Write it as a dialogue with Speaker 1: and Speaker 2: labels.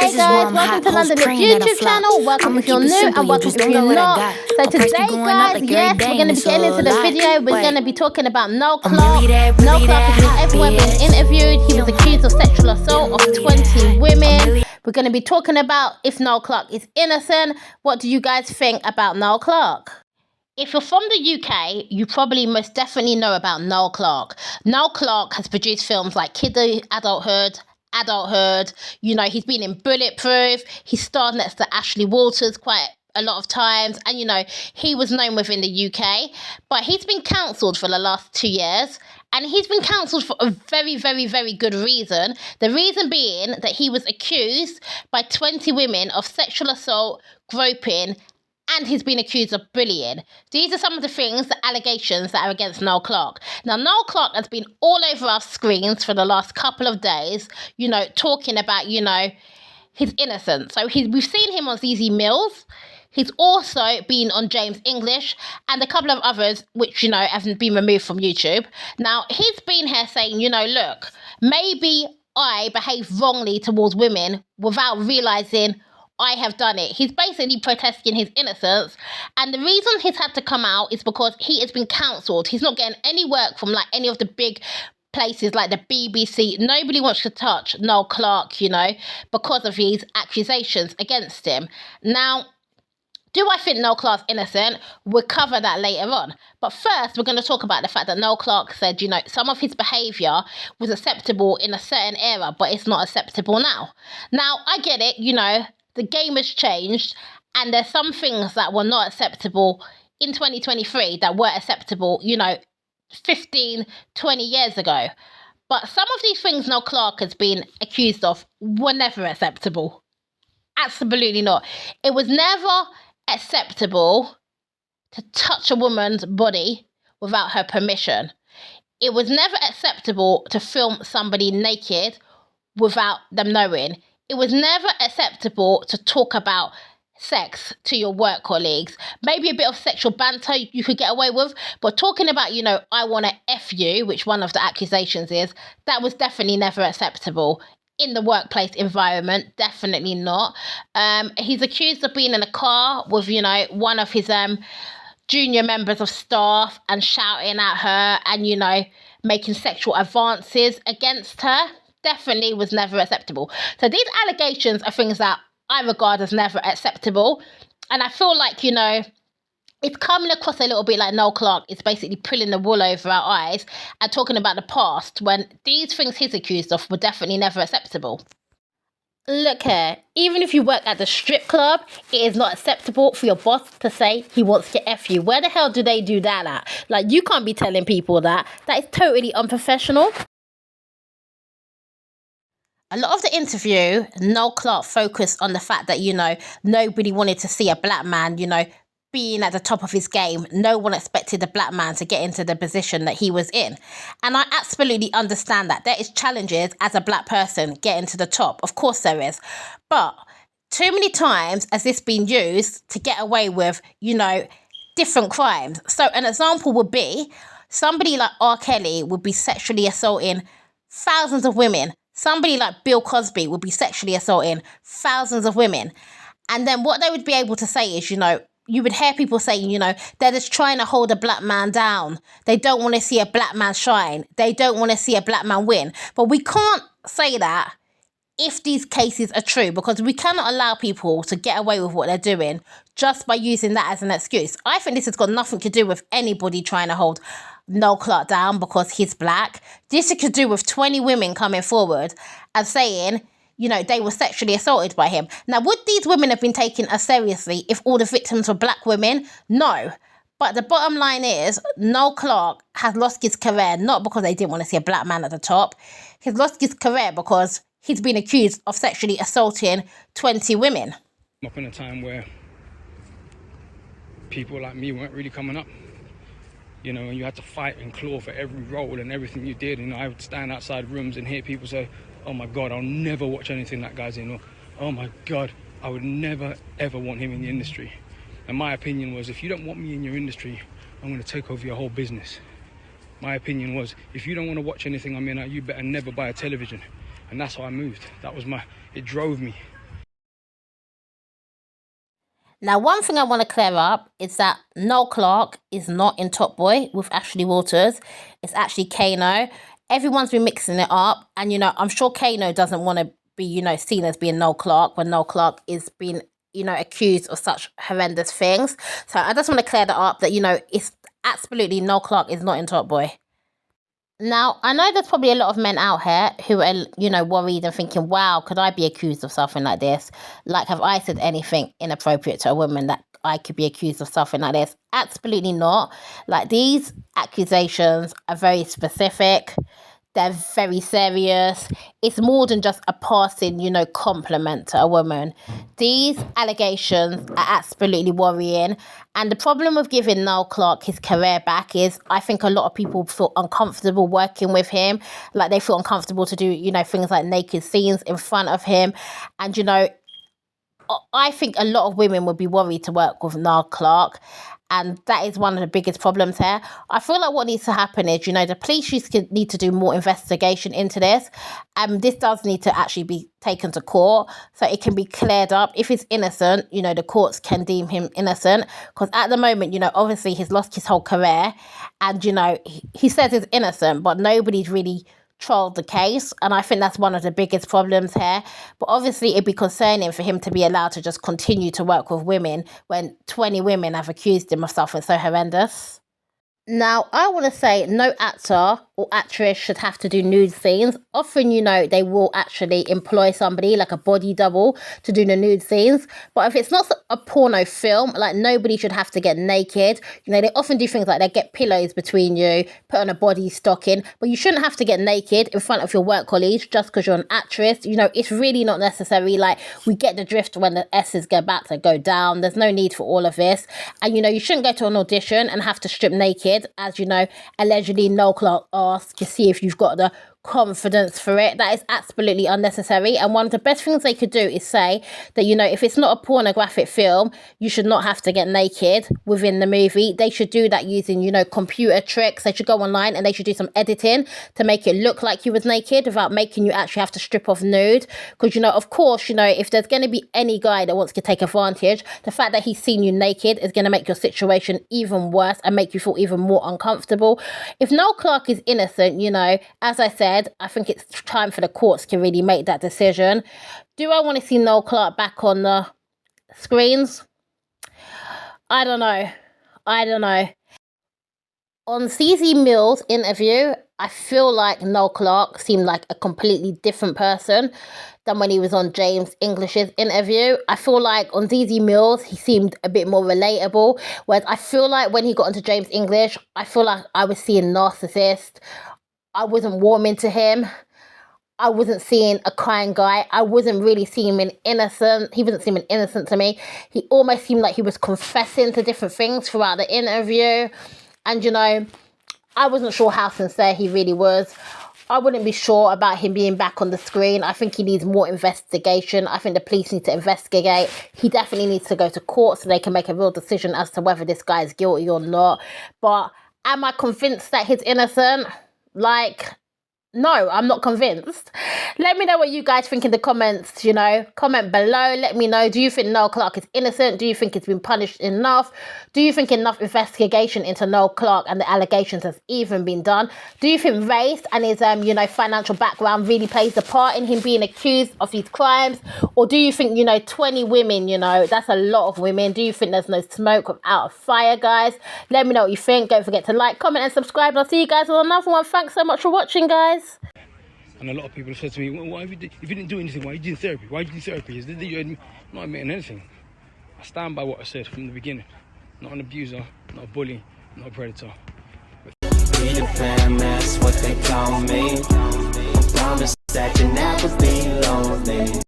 Speaker 1: Hey guys, welcome to London YouTube channel. Welcome if you're new and welcome if you're not. So today guys, yes, we're going to be getting into the video. We're going to be talking about Noel Clarke. Noel Clarke has been everywhere being interviewed. He was accused of sexual assault of 20 women. We're going to be talking about if Noel Clarke is innocent. What do you guys think about Noel Clarke? If you're from the UK, you probably most definitely know about Noel Clarke. Noel Clarke has produced films like Kiddie Adulthood, you know, he's been in Bulletproof, he starred next to Ashley Walters quite a lot of times, and you know, he was known within the UK, but he's been cancelled for the last 2 years, and he's been cancelled for a very, very, very good reason. The reason being that he was accused by 20 women of sexual assault, groping, and he's been accused of bullying. These are some of the things, the allegations that are against Noel Clarke. Now, Noel Clarke has been all over our screens for the last couple of days, you know, talking about, you know, his innocence. So we've seen him on ZZ Mills. He's also been on James English and a couple of others, which, you know, haven't been removed from YouTube. Now, he's been here saying, you know, look, maybe I behaved wrongly towards women without realising I have done it. He's basically protesting his innocence, and the reason he's had to come out is because he has been cancelled. He's not getting any work from like any of the big places like the BBC. Nobody wants to touch Noel Clarke, you know, because of these accusations against him. Now, do I think Noel Clarke's innocent? We'll cover that later on. But first, we're going to talk about the fact that Noel Clarke said, you know, some of his behaviour was acceptable in a certain era, but it's not acceptable now. Now, I get it, you know, the game has changed, and there's some things that were not acceptable in 2023 that were acceptable, you know, 15, 20 years ago. But some of these things Noel Clarke has been accused of were never acceptable. Absolutely not. It was never acceptable to touch a woman's body without her permission. It was never acceptable to film somebody naked without them knowing. It was never acceptable to talk about sex to your work colleagues. Maybe a bit of sexual banter you could get away with, but talking about, you know, I want to F you, which one of the accusations is, that was definitely never acceptable in the workplace environment. Definitely not. He's accused of being in a car with, you know, one of his junior members of staff and shouting at her and, you know, making sexual advances against her. Definitely was never acceptable. So these allegations are things that I regard as never acceptable. And I feel like, you know, it's coming across a little bit like Noel Clarke is basically pulling the wool over our eyes and talking about the past when these things he's accused of were definitely never acceptable. Look here, even if you work at the strip club, it is not acceptable for your boss to say he wants to F you. Where the hell do they do that at? Like, you can't be telling people that. That is totally unprofessional. A lot of the interview, Noel Clarke focused on the fact that, you know, nobody wanted to see a black man, you know, being at the top of his game. No one expected a black man to get into the position that he was in. And I absolutely understand that. There is challenges as a black person getting to the top. Of course there is. But too many times has this been used to get away with, you know, different crimes. So an example would be somebody like R. Kelly would be sexually assaulting thousands of women. Somebody like Bill Cosby would be sexually assaulting thousands of women. And then what they would be able to say is, you know, you would hear people saying, you know, they're just trying to hold a black man down. They don't want to see a black man shine. They don't want to see a black man win. But we can't say that if these cases are true, because we cannot allow people to get away with what they're doing just by using that as an excuse. I think this has got nothing to do with anybody trying to hold Noel Clarke down because he's black. This could do with 20 women coming forward and saying, you know, they were sexually assaulted by him. Now, would these women have been taken as seriously if all the victims were black women? No. But the bottom line is, Noel Clarke has lost his career, not because they didn't want to see a black man at the top. He's lost his career because he's been accused of sexually assaulting 20 women.
Speaker 2: Up in a time where people like me weren't really coming up. You know, and you had to fight and claw for every role and everything you did. You know, I would stand outside rooms and hear people say, oh my God, I'll never watch anything that guy's in. Or, oh my God, I would never, ever want him in the industry. And my opinion was, if you don't want me in your industry, I'm going to take over your whole business. My opinion was, if you don't want to watch anything I'm in, you better never buy a television. And that's how I moved. That was it drove me.
Speaker 1: Now, one thing I want to clear up is that Noel Clarke is not in Top Boy with Ashley Walters. It's actually Kano. Everyone's been mixing it up. And, I'm sure Kano doesn't want to be, seen as being Noel Clarke when Noel Clarke is being, accused of such horrendous things. So I just want to clear that up that, it's absolutely Noel Clarke is not in Top Boy. Now, I know there's probably a lot of men out here who are, worried and thinking, wow, could I be accused of something like this? Like, have I said anything inappropriate to a woman that I could be accused of something like this? Absolutely not. Like, these accusations are very specific. They're very serious. It's more than just a passing, compliment to a woman. These allegations are absolutely worrying. And the problem with giving Noel Clarke his career back is I think a lot of people feel uncomfortable working with him. Like, they feel uncomfortable to do, things like naked scenes in front of him. And, I think a lot of women would be worried to work with Noel Clarke. And that is one of the biggest problems here. I feel like what needs to happen is, the police need to do more investigation into this. This does need to actually be taken to court so it can be cleared up. If he's innocent, the courts can deem him innocent. Because at the moment, obviously he's lost his whole career. And, he says he's innocent, but nobody's really trialed the case, and I think that's one of the biggest problems here. But obviously it'd be concerning for him to be allowed to just continue to work with women when 20 women have accused him of something so horrendous. Now, I want to say no actor or actress should have to do nude scenes. Often, they will actually employ somebody like a body double to do the nude scenes. But if it's not a porno film, like, nobody should have to get naked. They often do things like they get pillows between you, put on a body stocking, but you shouldn't have to get naked in front of your work colleagues just because you're an actress. It's really not necessary. Like, we get the drift when the S's go back to go down. There's no need for all of this. And, you shouldn't go to an audition and have to strip naked, as, allegedly Noel Clarke asked to see if you've got the confidence for it. That is absolutely unnecessary. And one of the best things they could do is say that, if it's not a pornographic film, you should not have to get naked within the movie. They should do that using, computer tricks. They should go online and they should do some editing to make it look like you was naked without making you actually have to strip off nude. Because, of course, if there's going to be any guy that wants to take advantage, the fact that he's seen you naked is going to make your situation even worse and make you feel even more uncomfortable. If Noel Clarke is innocent, as I said, I think it's time for the courts to really make that decision. Do I want to see Noel Clarke back on the screens? I don't know. On CZ Mills' interview, I feel like Noel Clarke seemed like a completely different person than when he was on James English's interview. I feel like on ZZ Mills, he seemed a bit more relatable. Whereas I feel like when he got into James English, I feel like I was seeing narcissist. I wasn't warming to him. I wasn't seeing a kind guy. I wasn't really seeing him innocent. He wasn't seeming innocent to me. He almost seemed like he was confessing to different things throughout the interview. And, I wasn't sure how sincere he really was. I wouldn't be sure about him being back on the screen. I think he needs more investigation. I think the police need to investigate. He definitely needs to go to court so they can make a real decision as to whether this guy is guilty or not. But am I convinced that he's innocent? No, I'm not convinced. Let me know what you guys think in the comments, Comment below. Let me know, do you think Noel Clarke is innocent? Do you think it's been punished enough? Do you think enough investigation into Noel Clarke and the allegations has even been done? Do you think race and his, financial background really plays a part in him being accused of these crimes? Or do you think, 20 women, that's a lot of women. Do you think there's no smoke without a fire, guys? Let me know what you think. Don't forget to like, comment and subscribe. I'll see you guys on another one. Thanks so much for watching, guys.
Speaker 2: And a lot of people have said to me, well, why if you didn't do anything, why are you doing therapy? Why are you doing therapy? I'm not admitting anything. I stand by what I said from the beginning. Not an abuser, not a bully, not a predator.
Speaker 3: Be the fam, that's what they call me. I promise that you never be lonely.